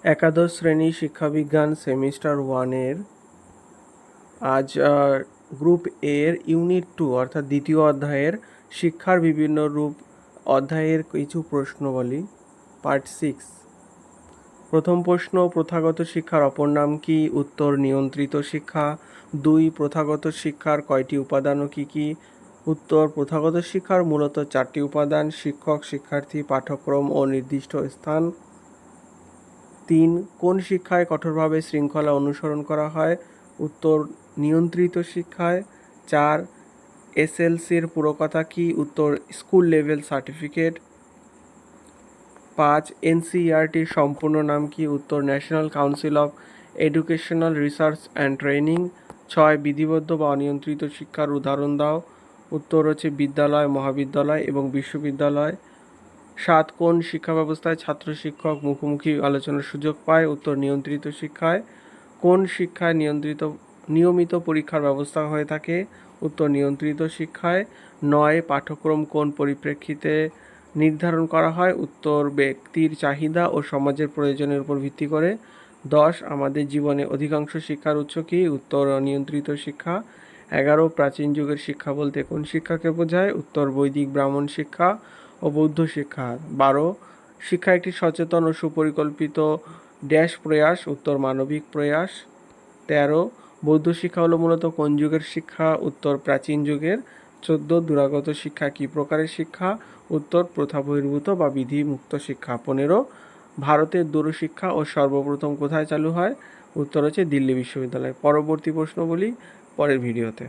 একাদশ শ্রেণী শিক্ষাবিজ্ঞান সেমিস্টার 1-এর আজ গ্রুপ এর ইউনিট 2 অর্থাৎ দ্বিতীয় অধ্যায়ের শিক্ষার বিভিন্ন রূপ অধ্যায়ের কিছু প্রশ্নবলী পার্ট 6। প্রথম প্রশ্ন, প্রথাগত শিক্ষার অপর নাম কি? উত্তর, নিয়ন্ত্রিত শিক্ষা। 2, প্রথাগত শিক্ষার কয়টি উপাদান ও কী কী? উত্তর, প্রথাগত শিক্ষার মূলত 4টি উপাদান: শিক্ষক, শিক্ষার্থী, পাঠ্যক্রম ও নির্দিষ্ট স্থান। 3, কোন শিক্ষায় কঠোরভাবে শৃঙ্খলা অনুসরণ করা হয়? উত্তর, নিয়ন্ত্রিত শিক্ষায়। 4, এসএলসির পুরো কথা কি? উত্তর, স্কুল লেভেল সার্টিফিকেট। 5, এনসিইআরটির সম্পূর্ণ নাম কি? উত্তর, national council of educational research and training. 6, বিধিবদ্ধ বা অনিয়ন্ত্রিত শিক্ষার উদাহরণ দাও। উত্তর হচ্ছে বিদ্যালয়, মহাবিদ্যালয় এবং বিশ্ববিদ্যালয়। 7, কোন শিক্ষা ব্যবস্থায় ছাত্র শিক্ষক মুখোমুখি আলোচনার সুযোগ পায়? উত্তর, নিয়ন্ত্রিত শিক্ষায়। কোন শিক্ষায় নিয়মিত পরীক্ষার ব্যবস্থা হয়ে থাকে? উত্তর, নিয়ন্ত্রিত শিক্ষায়। 9, পাঠ্যক্রম কোন পরিপ্রেক্ষিতে নির্ধারণ করা হয়? উত্তর, ব্যক্তির চাহিদা ও সমাজের প্রয়োজনের উপর ভিত্তি করে। 10, আমাদের জীবনে অধিকাংশ শিক্ষার উৎস কি? উত্তর, নিয়ন্ত্রিত শিক্ষা। 11, প্রাচীন যুগের শিক্ষা বলতে কোন শিক্ষাকে বোঝায়? উত্তর, বৈদিক ব্রাহ্মণ শিক্ষা ও বৌদ্ধ শিক্ষা। 12, শিক্ষা একটি সচেতন ও সুপরিকল্পিত ড্যাশ প্রয়াস। উত্তর, মানবিক প্রয়াস। 13, বৌদ্ধ শিক্ষা হলো মূলত কোন যুগের শিক্ষা? উত্তর, প্রাচীন যুগের। 14, দুরাগত শিক্ষা কী প্রকারের শিক্ষা? উত্তর, প্রথা বহির্ভূত বা বিধিমুক্ত শিক্ষা। 15, ভারতের দূরশিক্ষা ও সর্বপ্রথম কোথায় চালু হয়? উত্তর হচ্ছে দিল্লি বিশ্ববিদ্যালয়। পরবর্তী প্রশ্নগুলি পরের ভিডিওতে।